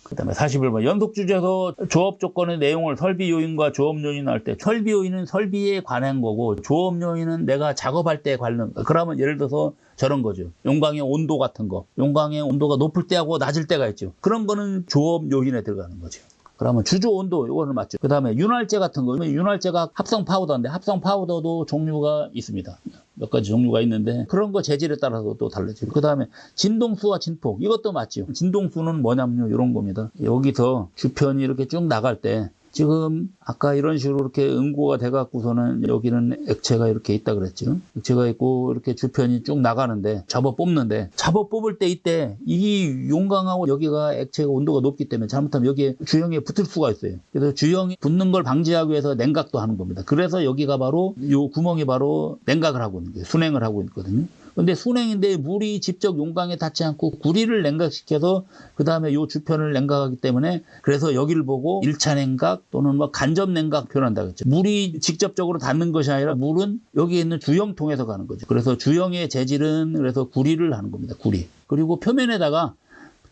그 다음에 41번 연속주제에서 조업 조건의 내용을 설비 요인과 조업 요인 할 때, 설비 요인은 설비에 관한 거고 조업 요인은 내가 작업할 때 관련 거. 그러면 예를 들어서 저런 거죠. 용광의 온도 같은 거. 용광의 온도가 높을 때하고 낮을 때가 있죠. 그런 거는 조업 요인에 들어가는 거죠. 그러면 주조 온도 이거는 맞죠. 그 다음에 윤활제 같은 거. 윤활제가 합성 파우더인데 합성 파우더도 종류가 있습니다. 몇 가지 종류가 있는데 그런 거 재질에 따라서 또 달라지고. 그 다음에 진동수와 진폭 이것도 맞죠. 진동수는 뭐냐면요. 이런 겁니다. 여기서 주편이 이렇게 쭉 나갈 때 지금 아까 이런 식으로 이렇게 응고가 돼 갖고서는 여기는 액체가 이렇게 있다 그랬죠. 액체가 있고 이렇게 주편이 쭉 나가는데 잡아 뽑는데 잡아 뽑을 때 이때 이 용광하고 여기가 액체가 온도가 높기 때문에 잘못하면 여기에 주형에 붙을 수가 있어요. 그래서 주형이 붙는 걸 방지하기 위해서 냉각도 하는 겁니다. 그래서 여기가 바로 요 구멍이 바로 냉각을 하고 있는 거예요. 순행을 하고 있거든요. 근데 순행인데 물이 직접 용광에 닿지 않고 구리를 냉각시켜서 그 다음에 요 주편을 냉각하기 때문에 그래서 여기를 보고 1차 냉각 또는 뭐 간접 냉각 표현한다 그랬죠. 물이 직접적으로 닿는 것이 아니라 물은 여기에 있는 주형 통해서 가는 거죠. 그래서 주형의 재질은 그래서 구리를 하는 겁니다. 구리. 그리고 표면에다가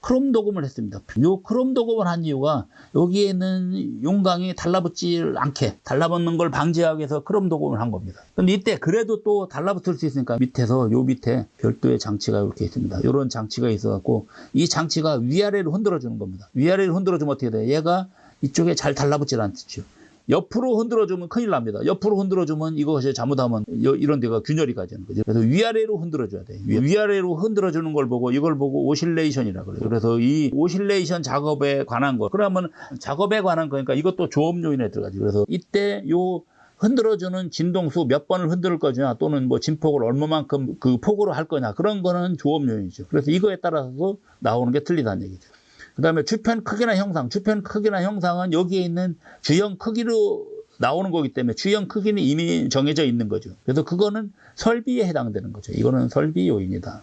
크롬 도금을 했습니다. 요 크롬 도금을 한 이유가 여기에 있는 용광이 달라붙지 않게 달라붙는 걸 방지하기 위해서 크롬 도금을 한 겁니다. 근데 이때 그래도 또 달라붙을 수 있으니까 밑에서 요 밑에 별도의 장치가 이렇게 있습니다. 이런 장치가 있어갖고 이 장치가 위아래로 흔들어 주는 겁니다. 위아래로 흔들어 주면 어떻게 돼요? 얘가 이쪽에 잘 달라붙질 않죠. 옆으로 흔들어주면 큰일 납니다. 옆으로 흔들어주면 이것이 잘못하면 이런 데가 균열이 가지는 거죠. 그래서 위아래로 흔들어줘야 돼요. 위아래로 흔들어주는 걸 보고 이걸 보고 오실레이션이라고 그래요. 그래서 이 오실레이션 작업에 관한 거. 그러면 작업에 관한 거니까 이것도 조업 요인에 들어가죠. 그래서 이때 요 흔들어주는 진동수 몇 번을 흔들 거냐 또는 뭐 진폭을 얼마만큼 그 폭으로 할 거냐 그런 거는 조업 요인이죠. 그래서 이거에 따라서 나오는 게 틀리다는 얘기죠. 그 다음에 주편 크기나 형상. 주편 크기나 형상은 여기에 있는 주형 크기로 나오는 거기 때문에 주형 크기는 이미 정해져 있는 거죠. 그래서 그거는 설비에 해당되는 거죠. 이거는 설비 요인이다.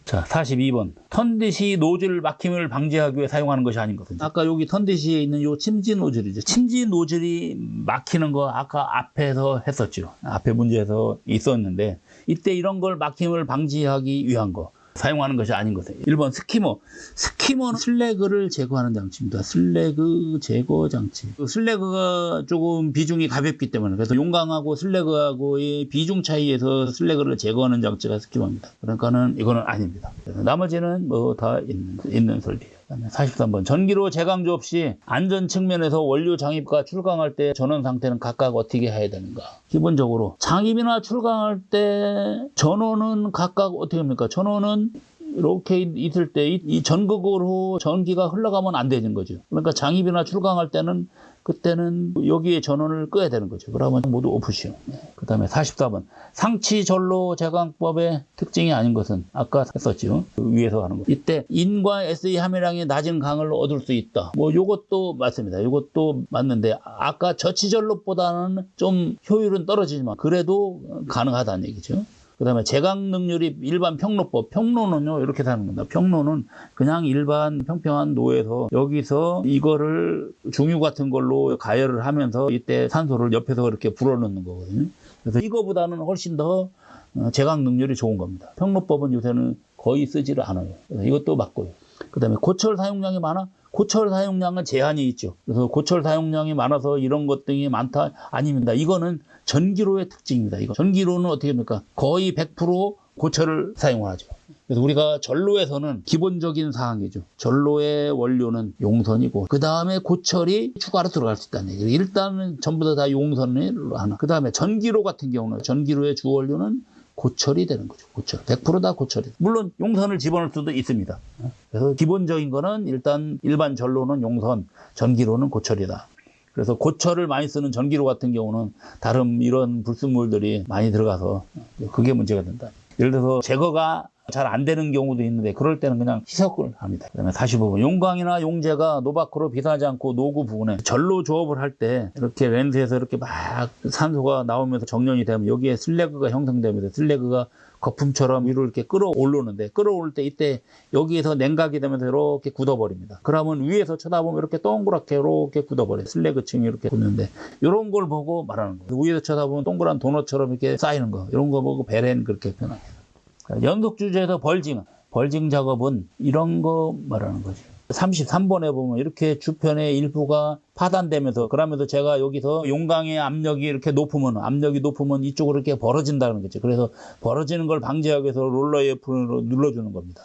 자, 42번. 턴디시 노즐 막힘을 방지하기 위해 사용하는 것이 아닌 것은. 아까 여기 턴디시에 있는 요 침지 노즐이죠. 침지 노즐이 막히는 거 아까 앞에서 했었죠. 앞에 문제에서 있었는데 이때 이런 걸 막힘을 방지하기 위한 거. 사용하는 것이 아닌 것이에요. 1번 스키머. 스키머는 슬래그를 제거하는 장치입니다. 슬래그 제거 장치. 슬래그가 조금 비중이 가볍기 때문에 그래서 용광하고 슬래그하고의 비중 차이에서 슬래그를 제거하는 장치가 스키머입니다. 그러니까는 이거는 아닙니다. 나머지는 뭐 다 있는 설비예요. 43번. 전기로 재강조 없이 안전 측면에서 원료 장입과 출강할 때 전원 상태는 각각 어떻게 해야 되는가? 기본적으로 장입이나 출강할 때 전원은 각각 어떻게 합니까? 전원은 이렇게 있을 때 이 전극으로 전기가 흘러가면 안 되는 거죠. 그러니까 장입이나 출강할 때는 그때는 여기에 전원을 끄야 되는 거죠. 그러면 모두 오프시오. 그 다음에 44번. 상치 전로 제광법의 특징이 아닌 것은 아까 했었죠. 위에서 하는 거. 이때 인과 SE 함유량이 낮은 강을 얻을 수 있다. 뭐 요것도 맞습니다. 요것도 맞는데 아까 저치전로보다는 좀 효율은 떨어지지만 그래도 가능하다는 얘기죠. 그 다음에 제강 능률이 일반 평로법. 평로는요, 이렇게 사는 겁니다. 평로는 그냥 일반 평평한 노에서 여기서 이거를 중유 같은 걸로 가열을 하면서 이때 산소를 옆에서 이렇게 불어넣는 거거든요. 그래서 이거보다는 훨씬 더 제강 능률이 좋은 겁니다. 평로법은 요새는 거의 쓰지를 않아요. 그래서 이것도 맞고요. 그 다음에 고철 사용량이 많아? 고철 사용량은 제한이 있죠. 그래서 고철 사용량이 많아서 이런 것들이 많다? 아닙니다. 이거는 전기로의 특징입니다. 이거 전기로는 어떻게 합니까? 거의 100% 고철을 사용을 하죠. 그래서 우리가 전로에서는 기본적인 사항이죠. 전로의 원료는 용선이고 그 다음에 고철이 추가로 들어갈 수 있다는 얘기예요. 일단은 전부 다 용선으로 하나. 그 다음에 전기로 같은 경우는 전기로의 주원료는 고철이 되는 거죠. 고철. 100% 다 고철이. 물론 용선을 집어넣을 수도 있습니다. 그래서 기본적인 거는 일단 일반 전로는 용선, 전기로는 고철이다. 그래서 고철을 많이 쓰는 전기로 같은 경우는 다른 이런 불순물들이 많이 들어가서 그게 문제가 된다. 예를 들어서 제거가 잘 안 되는 경우도 있는데 그럴 때는 그냥 희석을 합니다. 그다음에 45번. 용광이나 용제가 노밖으로 비사하지 않고 노구 부분에 전로 조업을 할 때 이렇게 렌즈에서 이렇게 막 산소가 나오면서 정련이 되면 여기에 슬래그가 형성되면서 슬래그가 거품처럼 위로 이렇게 끌어올르는데 끌어올 때 이때 여기에서 냉각이 되면서 이렇게 굳어버립니다. 그러면 위에서 쳐다보면 이렇게 동그랗게 이렇게 굳어버려요. 슬래그층이 이렇게 굳는데 이런 걸 보고 말하는 거예요. 위에서 쳐다보면 동그란 도넛처럼 이렇게 쌓이는 거 이런 거 보고 베렌 그렇게 표현합니다. 연속 주조에서 벌징 작업은 이런 거 말하는 거죠. 33번에 보면 이렇게 주편의 일부가 파단되면서, 그러면서 제가 여기서 용광의 압력이 압력이 높으면 이쪽으로 이렇게 벌어진다는 거죠. 그래서 벌어지는 걸 방지하기 위해서 롤러 F로 눌러주는 겁니다.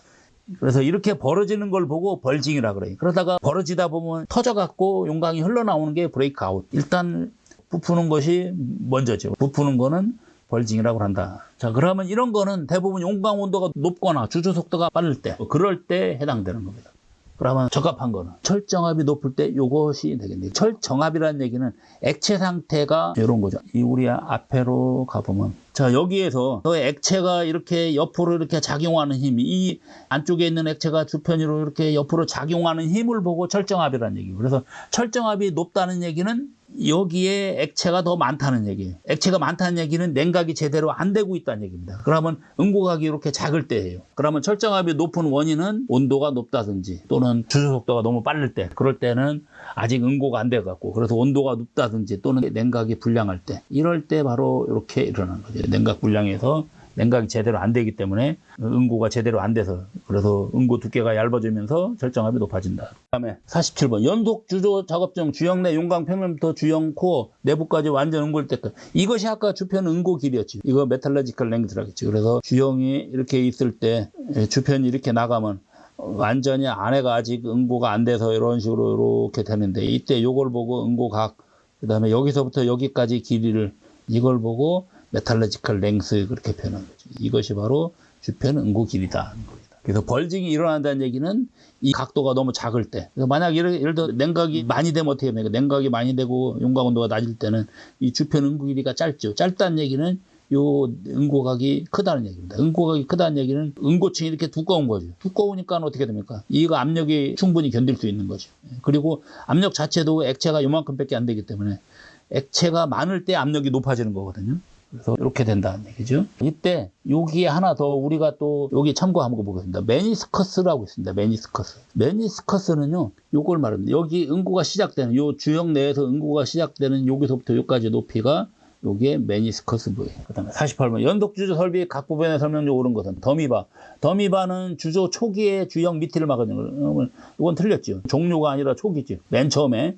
그래서 이렇게 벌어지는 걸 보고 벌징이라 그래요. 그러다가 벌어지다 보면 터져갖고 용광이 흘러나오는 게 브레이크 아웃. 일단 부푸는 것이 먼저죠. 부푸는 거는 벌징이라고 한다. 자, 그러면 이런 거는 대부분 용광 온도가 높거나 주조 속도가 빠를 때, 그럴 때 해당되는 겁니다. 그러면 적합한 거는 철정압이 높을 때 이것이 되겠네요. 철정압이라는 얘기는 액체 상태가 이런 거죠. 이 우리 앞에로 가보면, 자, 여기에서 액체가 이렇게 옆으로 이렇게 작용하는 힘, 이 안쪽에 있는 액체가 주편으로 이렇게 옆으로 작용하는 힘을 보고 철정압이라는 얘기예요. 그래서 철정압이 높다는 얘기는 여기에 액체가 더 많다는 얘기예요. 액체가 많다는 얘기는 냉각이 제대로 안 되고 있다는 얘기입니다. 그러면 응고각이 이렇게 작을 때예요. 그러면 철정압이 높은 원인은 온도가 높다든지 또는 주조 속도가 너무 빠를 때, 그럴 때는 아직 응고가 안 돼갖고, 그래서 온도가 높다든지 또는 냉각이 불량할 때, 이럴 때 바로 이렇게 일어나는 거죠. 냉각 불량에서 냉각이 제대로 안 되기 때문에 응고가 제대로 안 돼서, 그래서 응고 두께가 얇아지면서 철정압이 높아진다. 그다음에 47번 연속 주조 작업 중 주형 내 용광 표면부터 주형 코어 내부까지 완전 응고일 때까지. 이것이 아까 주편 응고 길이였지. 이거 메탈러지컬 랭스라겠지. 그래서 주형이 이렇게 있을 때 주편이 이렇게 나가면 완전히 안에가 아직 응고가 안 돼서 이런 식으로 이렇게 되는데, 이때 요걸 보고 응고각, 그다음에 여기서부터 여기까지 길이를, 이걸 보고 메탈러지컬 랭스 그렇게 표현한 거죠. 이것이 바로 주편 응고 길이다. 그래서 벌징이 일어난다는 얘기는 이 각도가 너무 작을 때. 그래서 만약 예를 들어 냉각이 많이 되면 어떻게 됩니까? 냉각이 많이 되고 용광 온도가 낮을 때는 이 주편 응고 길이가 짧죠. 짧다는 얘기는 요 응고각이 크다는 얘기입니다. 응고각이 크다는 얘기는 응고층이 이렇게 두꺼운 거죠. 두꺼우니까 어떻게 됩니까? 이거 압력이 충분히 견딜 수 있는 거죠. 그리고 압력 자체도 액체가 요만큼밖에 안 되기 때문에 액체가 많을 때 압력이 높아지는 거거든요. 그래서 이렇게 된다는 얘기죠. 이때 여기에 하나 더 우리가 또 여기 참고 한번 보겠습니다. 메니스커스라고 있습니다. 메니스커스는요, 요걸 말합니다. 여기 응고가 시작되는, 요 주형 내에서 응고가 시작되는 여기서부터 여기까지 높이가 요게 메니스커스 부위. 그 다음에 48번 연속 주조 설비 각 부분의 설명조 옳은 것은 더미바는 주조 초기에 주형 밑을 막아주는 거예요. 이건 틀렸죠. 종료가 아니라 초기지. 맨 처음에.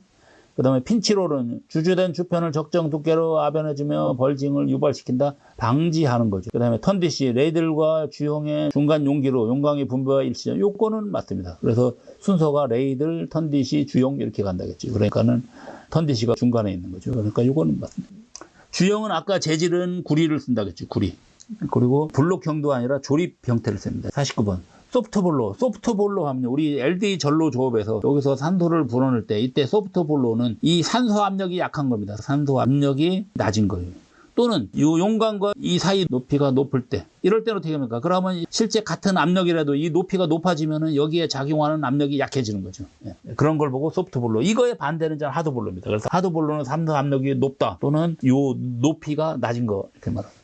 그 다음에 핀치롤은 주조된 주편을 적정 두께로 아변해주며 벌징을 유발시킨다. 방지하는 거죠. 그 다음에 턴디시, 레이들과 주형의 중간 용기로 용광의 분배와 일치전. 요거는 맞습니다. 그래서 순서가 레이들, 턴디시, 주형 이렇게 간다겠죠. 그러니까는 턴디시가 중간에 있는 거죠. 그러니까 요거는 맞습니다. 주형은 아까 재질은 구리를 쓴다겠죠. 구리. 그리고 블록형도 아니라 조립 형태를 씁니다. 49번. 소프트볼로 하면 우리 LD 전로 조업에서 여기서 산소를 불어넣을 때 이때 소프트볼로는 이 산소 압력이 약한 겁니다. 산소 압력이 낮은 거예요. 또는 이 용광과 이 사이 높이가 높을 때, 이럴 때는 어떻게 합니까? 그러면 실제 같은 압력이라도 이 높이가 높아지면 여기에 작용하는 압력이 약해지는 거죠. 그런 걸 보고 소프트볼로. 이거의 반대는 하드볼로입니다. 그래서 하드볼로는 산소 압력이 높다 또는 이 높이가 낮은 거 이렇게 말합니다.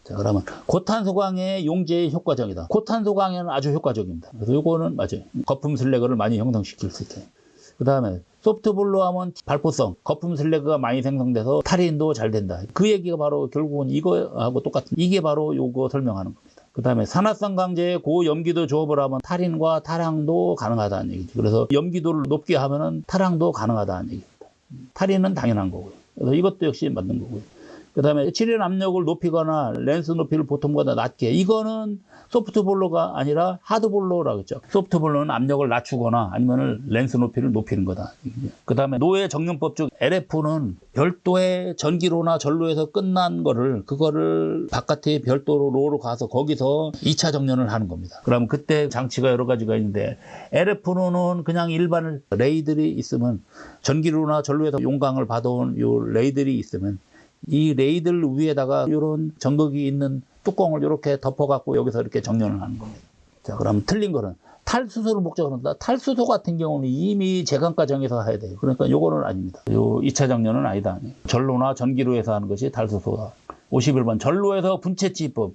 자, 그러면 고탄소광의 용제의 효과적이다. 고탄소광에는 아주 효과적입니다. 그래서 이거는 맞아요. 거품 슬래그를 많이 형성시킬 수 있어요. 그 다음에 소프트볼로 하면 발포성, 거품 슬래그가 많이 생성돼서 탈인도 잘 된다. 그 얘기가 바로 결국은 이거하고 똑같은, 이게 바로 요거 설명하는 겁니다. 그 다음에 산화성 강제의 고염기도 조업을 하면 탈인과 탈항도 가능하다는 얘기죠. 그래서 염기도를 높게 하면은 탈항도 가능하다는 얘기입니다. 탈인은 당연한 거고요. 그래서 이것도 역시 맞는 거고요. 그 다음에 칠연 압력을 높이거나 렌스 높이를 보통보다 낮게, 이거는 소프트볼로가 아니라 하드볼로라고 했죠. 소프트볼로는 압력을 낮추거나 아니면 렌스 높이를 높이는 거다. 그 다음에 노회 정연법 중 LF는 별도의 전기로나 전로에서 끝난 그거를 바깥에 별도로 로로 가서 거기서 2차 정연을 하는 겁니다. 그러면 그때 장치가 여러 가지가 있는데, LF는 그냥 일반 레이들이 있으면, 전기로나 전로에서 용광을 받아온 요 레이들이 있으면 이 레이들 위에다가 이런 전극이 있는 뚜껑을 이렇게 덮어갖고 여기서 이렇게 정연을 하는 겁니다. 자, 그럼 틀린 거는 탈수소를 목적으로 한다. 탈수소 같은 경우는 이미 제관과 정에서 해야 돼요. 그러니까 요거는 아닙니다. 요 2차 정연은 아니다. 전로나 전기로에서 하는 것이 탈수소다. 51번 전로에서 분체치입법.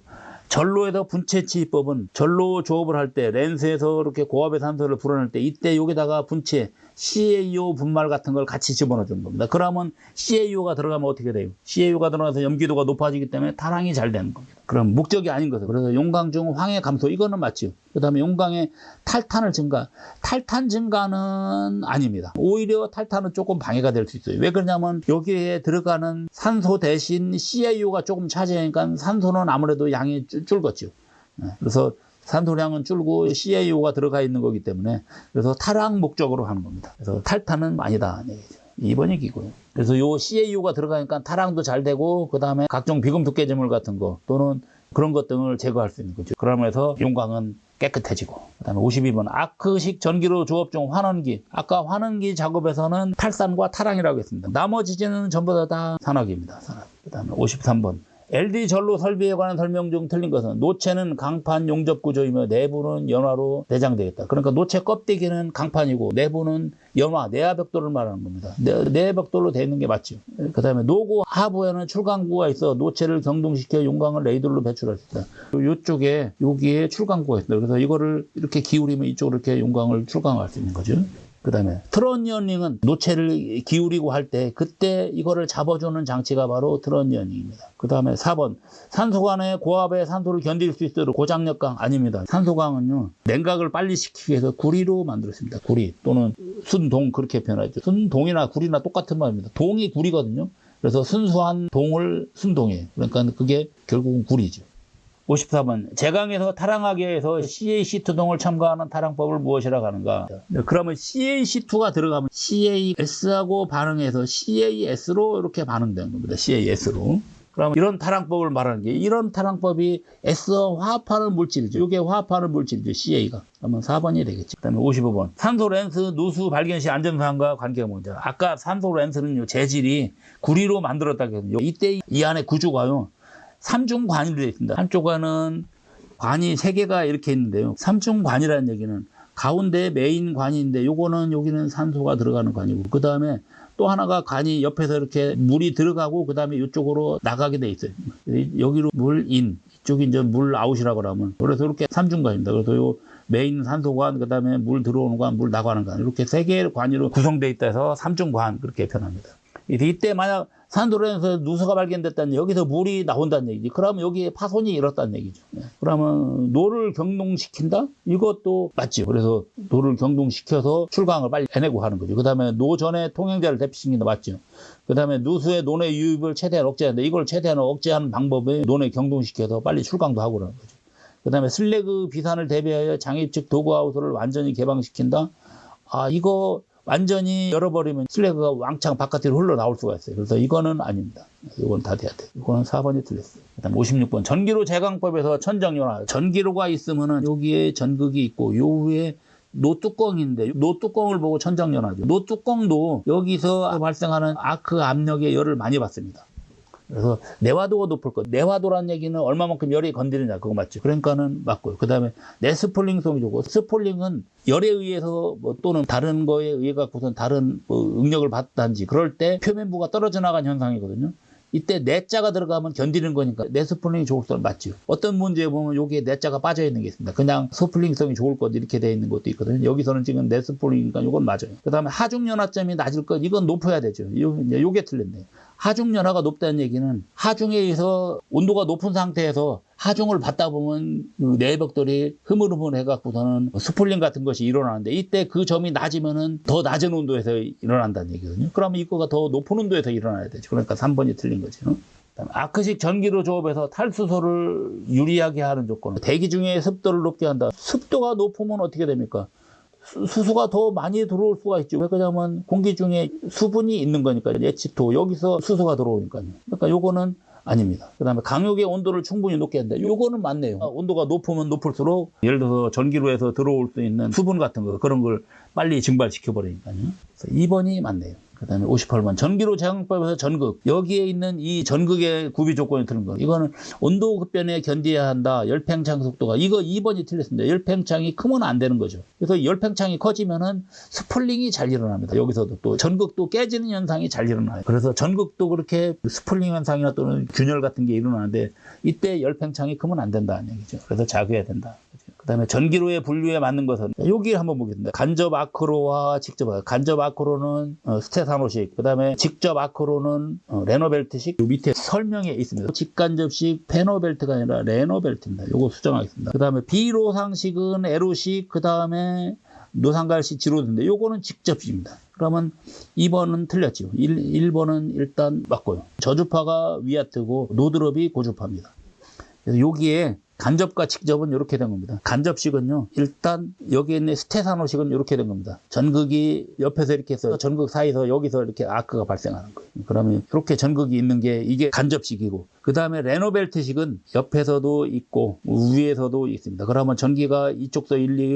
전로에서 분체치입법은 전로 조업을 할 때 렌스에서 이렇게 고압의 산소를 불어낼 때 이때 여기다가 분체 CaO 분말 같은 걸 같이 집어넣어 주는 겁니다. 그러면 CaO가 들어가면 어떻게 돼요? CaO가 들어가서 염기도가 높아지기 때문에 탈항이 잘 되는 겁니다. 그럼 목적이 아닌 거죠. 그래서 용광 중 황해 감소 이거는 맞죠. 그다음에 용광의 탈탄을 증가. 탈탄 증가는 아닙니다. 오히려 탈탄은 조금 방해가 될 수 있어요. 왜 그러냐면 여기에 들어가는 산소 대신 CaO가 조금 차지하니까 산소는 아무래도 양이 줄겠죠. 그래서 산소량은 줄고 CaO가 들어가 있는 거기 때문에 그래서 탈항 목적으로 하는 겁니다. 그래서 탈탄은 아니다. 2번이 기고요. 그래서 요 CaO가 들어가니까 탈항도 잘 되고 그 다음에 각종 비금속 깨지물 같은 거 또는 그런 것 등을 제거할 수 있는 거죠. 그러면서 용광은 깨끗해지고. 그 다음에 52번 아크식 전기로 조업 중 환원기. 아까 환원기 작업에서는 탈산과 탈항이라고 했습니다. 나머지는 전부 다 산화기입니다. 산화기. 그 다음에 53번 LD 전로 설비에 관한 설명 중 틀린 것은 노체는 강판 용접 구조이며 내부는 연화로 내장되어 있다. 그러니까 노체 껍데기는 강판이고 내부는 연화, 내화 벽돌을 말하는 겁니다. 내화 벽돌로 되어 있는 게 맞죠. 그 다음에 노고 하부에는 출강구가 있어 노체를 경동시켜 용광을 레이더로 배출할 수 있다. 이쪽에 여기에 출강구가 있어요. 그래서 이거를 이렇게 기울이면 이쪽으로 이렇게 용광을 출강할 수 있는 거죠. 그 다음에 트런이어닝은 노체를 기울이고 할 때 그때 이거를 잡아주는 장치가 바로 트런이어닝입니다. 그 다음에 4번 산소관의 고압의 산소를 견딜 수 있도록 고장력강 아닙니다. 산소강은요 냉각을 빨리 시키기 위해서 구리로 만들었습니다. 구리 또는 순동 그렇게 표현하죠. 순동이나 구리나 똑같은 말입니다. 동이 구리거든요. 그래서 순수한 동을 순동이에요. 그러니까 그게 결국은 구리죠. 54번 제강에서 탈항하기 위해서 CaC2동을 첨가하는 탈항법을 무엇이라고 하는가? 그러면 CaC2가 들어가면 CaS하고 반응해서 CaS로 이렇게 반응되는 겁니다. CaS로. 그러면 이런 탈항법을 말하는 게 이런 탈항법이 S와 화합하는 물질이죠. 이게 화합하는 물질이죠. CA가. 그러면 4번이 되겠죠. 그 다음에 55번 산소 렌스 누수 발견 시 안전사항과 관계가 뭐죠? 아까 산소 렌스는요 재질이 구리로 만들었다고 했거든요. 이때 이 안에 구조가요 3중관으로 되어 있습니다. 한쪽에는 관이 3개가 이렇게 있는데요. 3중관이라는 얘기는 가운데 메인 관이 있는데 요거는 여기는 산소가 들어가는 관이고 그 다음에 또 하나가 관이 옆에서 이렇게 물이 들어가고 그 다음에 이쪽으로 나가게 돼 있어요. 여기로 물 인, 이쪽이 이제 물 아웃이라고 하면 그래서 이렇게 3중관입니다. 그래서 요 메인 산소관, 그 다음에 물 들어오는 관, 물 나가는 관 이렇게 3개의 관으로 구성되어 있다 해서 3중관 그렇게 표현합니다. 이때 만약 산소로에서 누수가 발견됐다는 여기서 물이 나온다는 얘기지. 그러면 여기에 파손이 일었다는 얘기죠. 그러면 노를 경동시킨다? 이것도 맞죠. 그래서 노를 경동시켜서 출강을 빨리 해내고 하는 거죠. 그 다음에 노 전에 통행자를 대피시킨다. 맞죠. 그 다음에 누수의 논의 유입을 최대한 억제한다. 이걸 최대한 억제하는 방법이 논에 경동시켜서 빨리 출강도 하고 그러는 거죠. 그 다음에 슬래그 비산을 대비하여 장입 측 도구하우스를 완전히 개방시킨다. 이거 완전히 열어버리면 슬래그가 왕창 바깥으로 흘러나올 수가 있어요. 그래서 이거는 아닙니다. 이건 다 돼야 돼요. 이거는 4번이 틀렸어요. 그 다음 56번 전기로 제강법에서 천정연화. 전기로가 있으면은 여기에 전극이 있고 요 위에 노뚜껑인데 노뚜껑을 보고 천정연화죠. 노뚜껑도 여기서 발생하는 아크 압력의 열을 많이 받습니다. 그래서 내화도가 높을 것. 내화도란 얘기는 얼마만큼 열이 건드리냐 그거 맞죠. 그러니까는 맞고요. 그 다음에 내스폴링성이 좋고 스폴링은 열에 의해서 또는 다른 거에 의해 갖고선 다른 응력을 받든지 그럴 때 표면부가 떨어져 나간 현상이거든요. 이때 내자가 들어가면 견디는 거니까 내스폴링이 좋을 때 맞죠. 어떤 문제에 보면 여기에 내자가 빠져 있는 게 있습니다. 그냥 스폴링성이 좋을 것 이렇게 되어 있는 것도 있거든요. 여기서는 지금 내스폴링이니까 이건 맞아요. 그 다음에 하중연화점이 낮을 것 이건 높아야 되죠. 요게 틀렸네요. 하중연화가 높다는 얘기는 하중에 의해서 온도가 높은 상태에서 하중을 받다 보면 그 내벽돌이 흐물흐물해갖고서는 스폴링 같은 것이 일어나는데 이때 그 점이 낮으면은 더 낮은 온도에서 일어난다는 얘기거든요. 그러면 이거가 더 높은 온도에서 일어나야 되죠. 그러니까 3번이 틀린 거죠. 아크식 전기로 조업해서 탈수소를 유리하게 하는 조건. 대기 중에 습도를 높게 한다. 습도가 높으면 어떻게 됩니까? 수소가 더 많이 들어올 수가 있죠. 왜 그러냐면 공기 중에 수분이 있는 거니까 H2 여기서 수소가 들어오니까요. 그러니까 요거는 아닙니다. 그 다음에 강욕의 온도를 충분히 높게 한다. 요거는 맞네요. 온도가 높으면 높을수록 예를 들어서 전기로에서 들어올 수 있는 수분 같은 거 그런 걸 빨리 증발시켜 버리니까요. 2번이 맞네요. 그 다음에 58번 전기로 제강법에서 전극 여기에 있는 이 전극의 구비 조건이 틀린 거 이거는 온도 급변에 견뎌야 한다. 열팽창 속도가 이거 2번이 틀렸습니다. 열팽창이 크면 안 되는 거죠. 그래서 열팽창이 커지면은 스폴링이 잘 일어납니다. 여기서도 또 전극도 깨지는 현상이 잘 일어나요. 그래서 전극도 그렇게 스폴링 현상이나 또는 균열 같은 게 일어나는데 이때 열팽창이 크면 안 된다는 얘기죠. 그래서 작아야 된다. 그렇죠? 그다음에 전기로의 분류에 맞는 것은 여기 한번 보겠습니다. 간접 아크로와 직접 아크로. 간접 아크로는 스테사노식, 그다음에 직접 아크로는 레노벨트식. 요 밑에 설명에 있습니다. 직간접식 페노벨트가 아니라 레노벨트입니다. 요거 수정하겠습니다. 그다음에 비로상식은 에로식, 그다음에 노상갈식 지로드인데 요거는 직접식입니다. 그러면 2번은 틀렸죠. 1번은 일단 맞고요. 저주파가 위아트고 노드롭이 고주파입니다. 그래서 여기에 간접과 직접은 이렇게 된 겁니다. 간접식은요, 일단 여기 있는 스테사노식은 이렇게 된 겁니다. 전극이 옆에서 이렇게 해서 전극 사이에서 여기서 이렇게 아크가 발생하는 거예요. 그러면 이렇게 전극이 있는 게 이게 간접식이고, 그 다음에 레노벨트식은 옆에서도 있고 위에서도 있습니다. 그러면 전기가 이쪽서 일리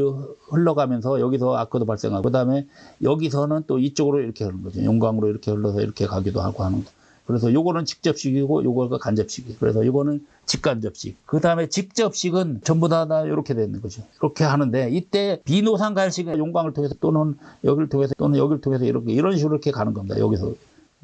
흘러가면서 여기서 아크도 발생하고, 그 다음에 여기서는 또 이쪽으로 이렇게 흐르는 거죠. 용광으로 이렇게 흘러서 이렇게 가기도 하고 하는 거죠. 그래서 요거는 직접식이고 요거가 간접식이에요. 그래서 이거는 직간접식. 그 다음에 직접식은 전부 다 이렇게 되는 거죠. 이렇게 하는데 이때 비노상갈식은 용광을 통해서 또는 여기를 통해서 또는 여기를 통해서 이런 식으로 이렇게 가는 겁니다. 여기서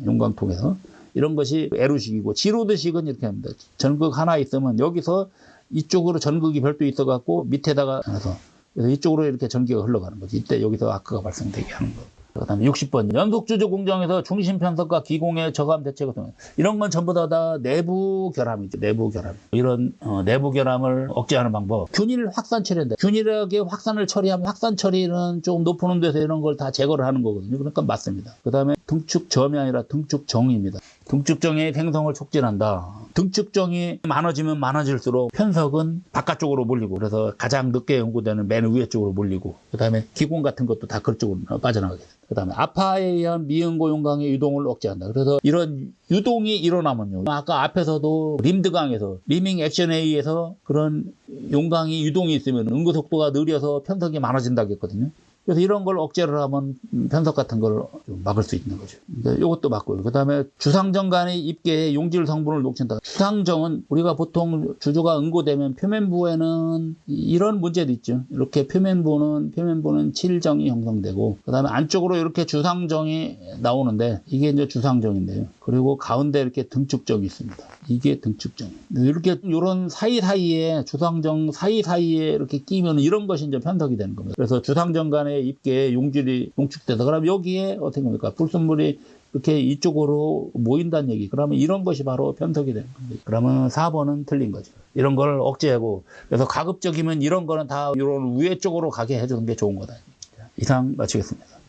용광 통해서. 이런 것이 에루식이고, 지로드식은 이렇게 합니다. 전극 하나 있으면 여기서 이쪽으로 전극이 별도 있어갖고 밑에다가 해서 그래서 이쪽으로 이렇게 전기가 흘러가는 거지. 이때 여기서 아크가 발생되게 하는 거. 그 다음에 60번. 연속주조 공정에서 중심 편성과 기공의 저감 대책을 통해. 이런 건 전부 다 내부 결함이죠. 내부 결함. 이런 내부 결함을 억제하는 방법. 균일 확산 처리인데, 균일하게 확산을 처리하면, 확산 처리는 조금 높은 온도에서 이런 걸 다 제거를 하는 거거든요. 그러니까 맞습니다. 그 다음에 등축점이 아니라 등축정입니다. 등축정의 생성을 촉진한다. 등축정이 많아지면 많아질수록 편석은 바깥쪽으로 몰리고, 그래서 가장 늦게 연구되는 맨 위에 쪽으로 몰리고, 그 다음에 기공 같은 것도 다 그쪽으로 빠져나가게 됩니다. 그 다음에 아파에 의한 미응고 용광의 유동을 억제한다. 그래서 이런 유동이 일어나면요, 아까 앞에서도 림드강에서 리밍 액션에 의해서 그런 용광이 유동이 있으면 응고 속도가 느려서 편석이 많아진다고 했거든요. 그래서 이런 걸 억제를 하면 편석 같은 걸 막을 수 있는 거죠. 그러니까 이것도 맞고요. 그 다음에 주상정 간의 입계의 용질 성분을 녹친다. 주상정은 우리가 보통 주조가 응고되면 표면부에는 이런 문제도 있죠. 이렇게 표면부는 칠정이 형성되고, 그 다음에 안쪽으로 이렇게 주상정이 나오는데 이게 이제 주상정인데요. 그리고 가운데 이렇게 등축정이 있습니다. 이게 등축정. 이렇게 이런 사이사이에 주상정 사이사이에 이렇게 끼면 이런 것이 이제 편석이 되는 겁니다. 그래서 주상정 간의 입계에 용질이 농축돼서, 그럼 여기에 어떻게 겁니까? 불순물이 이렇게 이쪽으로 모인다는 얘기. 그러면 이런 것이 바로 편석이 되는 겁니다. 그러면 4번은 틀린 거죠. 이런 걸 억제하고, 그래서 가급적이면 이런 거는 다 이런 위에 쪽으로 가게 해주는 게 좋은 거다. 이상 마치겠습니다.